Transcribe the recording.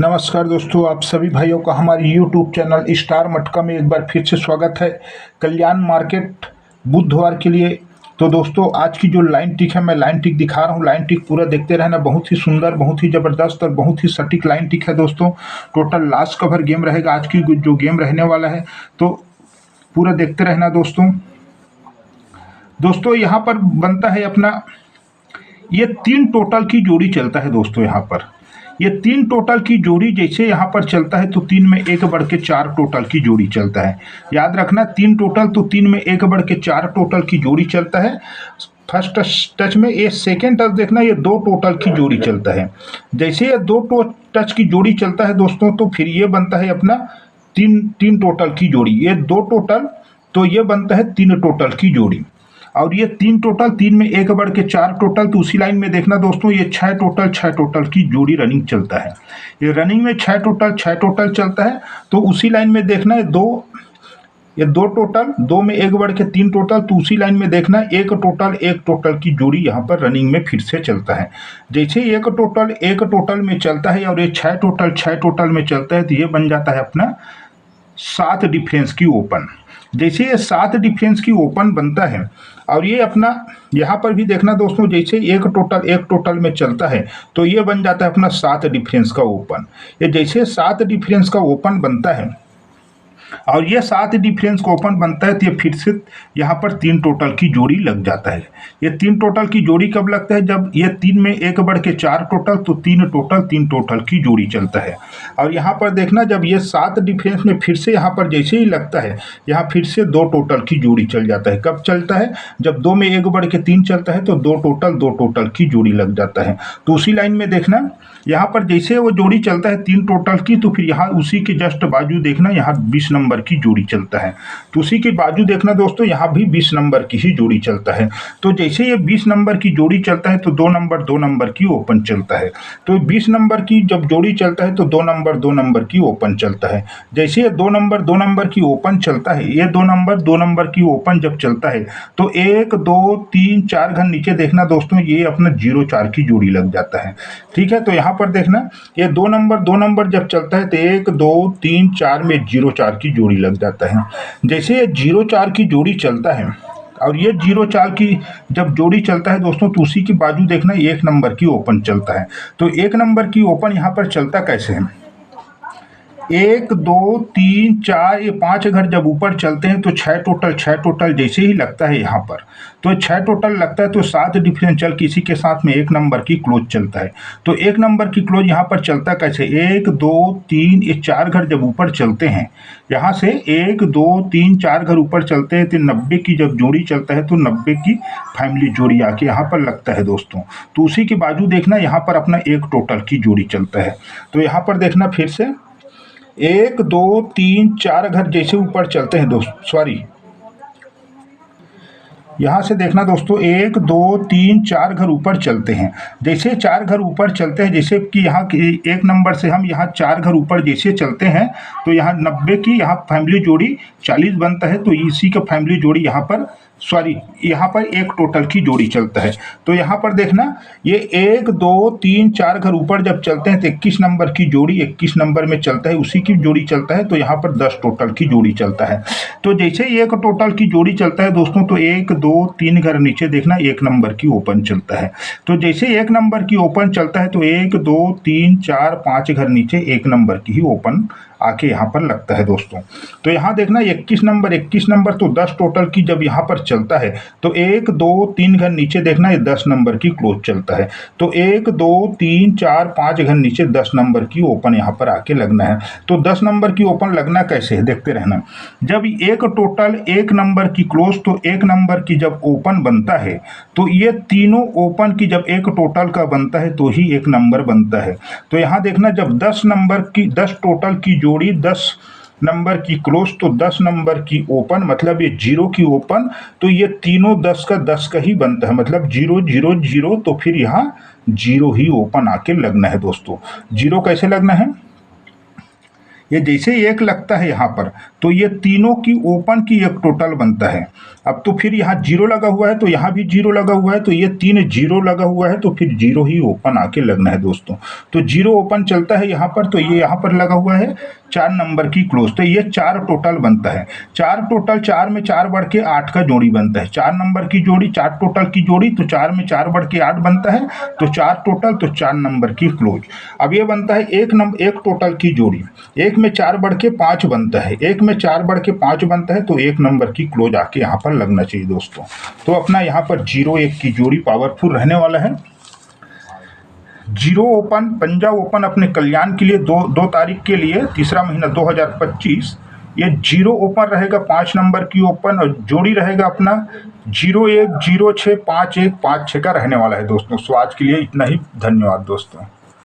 नमस्कार दोस्तों, आप सभी भाइयों का हमारे YouTube चैनल स्टार मटका में एक बार फिर से स्वागत है। कल्याण मार्केट बुधवार के लिए। तो दोस्तों, आज की जो लाइन टिक है, मैं लाइन टिक दिखा रहा हूँ। लाइन टिक पूरा देखते रहना। बहुत ही सुंदर, बहुत ही ज़बरदस्त और बहुत ही सटीक लाइन टिक है दोस्तों। टोटल लास्ट कवर गेम रहेगा आज की जो गेम रहने वाला है, तो पूरा देखते रहना दोस्तों। दोस्तों, यहाँ पर बनता है अपना ये 3 टोटल की जोड़ी चलता है दोस्तों। यहाँ पर ये 3 टोटल की जोड़ी जैसे यहाँ पर चलता है तो 3 में 1 बढ़ के 4 टोटल की जोड़ी चलता है। याद रखना, 3 टोटल तो 3 में 1 बढ़ के 4 टोटल की जोड़ी चलता है। फर्स्ट टच में ये सेकेंड टच देखना, ये 2 टोटल की जोड़ी चलता है। जैसे ये 2 टच की जोड़ी चलता है दोस्तों, तो फिर ये बनता है अपना तीन टोटल की जोड़ी। ये 2 टोटल तो ये बनता है 3 टोटल की जोड़ी। और ये 3 टोटल, 3 में 1 बढ़ के 4 टोटल, तो उसी लाइन में देखना दोस्तों, ये 6 टोटल की जोड़ी रनिंग चलता है। ये रनिंग में 6 टोटल चलता है। तो उसी लाइन में देखना है ये 2 टोटल, 2 में 1 बढ़ के 3 टोटल, तो उसी लाइन में देखना 1 टोटल की जोड़ी यहाँ पर रनिंग में फिर से चलता है। जैसे 1 टोटल में चलता है और ये 6 टोटल में चलता है, तो ये बन जाता है अपना 7 डिफरेंस की ओपन। जैसे ये 7 डिफरेंस की ओपन बनता है और ये अपना यहाँ पर भी देखना दोस्तों, जैसे 1 टोटल में चलता है तो ये बन जाता है अपना 7 डिफरेंस का ओपन। ये जैसे 7 डिफरेंस का ओपन बनता है और ये 7 डिफरेंस का ओपन बनता है, तो ये फिर से यहाँ पर 3 टोटल की जोड़ी लग जाता है। ये 3 टोटल की जोड़ी कब लगता है? जब ये 3 में 1 बढ़ के 4 टोटल, तो 3 टोटल की जोड़ी चलता है। और यहाँ पर देखना, जब ये 7 डिफरेंस में फिर से यहाँ पर जैसे ही लगता है, यहाँ फिर से 2 टोटल की जोड़ी चल जाता है। कब चलता है? जब 2 में 1 बढ़ के 3 चलता है, तो 2 टोटल की जोड़ी लग जाता है। तो उसी लाइन में देखना, यहाँ पर जैसे वो जोड़ी चलता है 3 टोटल की, तो फिर यहाँ उसी के जस्ट बाजू देखना, यहाँ 20 नंबर की जोड़ी चलता है। तो उसी के बाजू देखना दोस्तों, यहाँ भी 20 नंबर की ही जोड़ी चलता है। तो जैसे ये 20 नंबर की जोड़ी चलता है, तो 2 नंबर की ओपन चलता है। तो 20 नंबर की जब जोड़ी चलता है, तो 2 नंबर की ओपन चलता है। जैसे ये 2 नंबर की ओपन चलता है, ये 2 नंबर की ओपन जब चलता है, तो 1 2 3 4 घर नीचे देखना दोस्तों, ये अपना 0 4 की जोड़ी लग जाता है। ठीक है, तो यहाँ पर देखना, ये 2 नंबर जब चलता है, तो 1 2 3 4 में 0 4 की जोड़ी लग जाता है। जैसे ये 0 4 की जोड़ी चलता है और ये 0 4 की जब जोड़ी चलता है दोस्तों, तो उसी की बाजू देखना 1 नंबर की ओपन चलता है। तो 1 नंबर की ओपन यहाँ पर चलता कैसे है? 1 2 3 4 ये 5 घर जब ऊपर चलते हैं, तो 6 टोटल जैसे ही लगता है यहाँ पर, तो 6 टोटल लगता है, तो 7 डिफरेंस चल के इसी के साथ में 1 नंबर की क्लोज चलता है। तो 1 नंबर की क्लोज यहाँ पर चलता कैसे? 1 2 3 ये 4 घर जब ऊपर चलते हैं, यहाँ से 1 2 3 4 घर ऊपर चलते हैं, तो 90 की जब जोड़ी चलता है, तो 90 की फैमिली जोड़ी आके यहाँ पर लगता है दोस्तों। तो उसी के बाजू देखना, यहाँ पर अपना 1 टोटल की जोड़ी चलता है। तो यहाँ पर देखना फिर से 1 2 3 4 घर जैसे ऊपर चलते हैं दोस्तों, सॉरी, यहाँ से देखना दोस्तों, 1 2 3 4 घर ऊपर चलते हैं। जैसे 4 घर ऊपर चलते हैं, जैसे कि यहाँ 1 नंबर से हम यहाँ 4 घर ऊपर जैसे चलते हैं, तो यहाँ 90 की यहाँ फैमिली जोड़ी 40 बनता है। तो इसी का फैमिली जोड़ी यहाँ पर, सॉरी, यहाँ पर 1 टोटल की जोड़ी चलता है। तो यहाँ पर देखना, ये 1 2 3 4 घर ऊपर जब चलते हैं, तो 21 नंबर की जोड़ी 21 नंबर में चलता है, उसी की जोड़ी चलता है। तो यहाँ पर 10 टोटल की जोड़ी चलता है। तो जैसे 1 टोटल की जोड़ी चलता है दोस्तों, तो 1 2 3 घर नीचे देखना 1 नंबर की ओपन चलता है। तो जैसे 1 नंबर की ओपन चलता है, तो 1 2 3 4 5 घर नीचे 1 नंबर की ही ओपन आके यहाँ पर लगता है दोस्तों। तो यहाँ देखना 21 नंबर तो 10 टोटल की जब यहाँ पर चलता है, तो 1 2 3 घर नीचे देखना ये 10 नंबर की क्लोज चलता है। तो 1 2 3 4 5 घर नीचे 10 नंबर की ओपन यहाँ पर आके लगना है। तो 10 नंबर की ओपन लगना कैसे है देखते रहना। जब 1 टोटल 1 नंबर की क्लोज, तो 1 नंबर की जब ओपन बनता है, तो ये तीनों ओपन की जब 1 टोटल का बनता है, तो ही 1 नंबर बनता है। तो यहाँ देखना, जब 10 टोटल की जोड़ी 10 नंबर की क्लोज, तो 10 नंबर की ओपन, मतलब ये 0 की ओपन, तो ये तीनों 10 का ही बनता है, मतलब 0 0 0। तो फिर यहाँ 0 ही ओपन आके लगना है दोस्तों। 0 कैसे लगना है? ये जैसे एक लगता है यहाँ पर, तो ये तीनों की ओपन की एक टोटल बनता है। अब तो फिर यहाँ जीरो लगा हुआ है, तो यहाँ भी जीरो लगा हुआ है, तो ये 3 जीरो लगा हुआ है, तो फिर जीरो ही ओपन आके लगना है दोस्तों। तो जीरो ओपन चलता है यहाँ पर, तो ये यहाँ पर लगा हुआ है 4 नंबर की क्लोज, तो ये 4 टोटल बनता है। 4 टोटल, 4 में 4 बढ़ के 8 का जोड़ी बनता है। 4 नंबर की जोड़ी, 4 टोटल की जोड़ी, तो 4 में 4 बढ़ के 8 बनता है, तो 4 टोटल, तो 4 नंबर की क्लोज। अब ये बनता है एक टोटल की जोड़ी, 1 में 4 बढ़ के 5 बनता है, 1 में 4 बढ़ के 5 बनता है, तो 1 नंबर की क्लोज आके यहाँ पर लगना चाहिए दोस्तों। तो अपना यहाँ पर 0 1 की जोड़ी पावरफुल रहने वाला है। जीरो ओपन, पंजाब ओपन अपने कल्याण के लिए 2 तारीख के लिए, तीसरा महीना 2025, ये जीरो ओपन रहेगा 5 नंबर की ओपन, और जोड़ी रहेगा अपना 0 1 0 6 5 1 5 6 का रहने वाला है दोस्तों। सो आज के लिए इतना ही, धन्यवाद दोस्तों।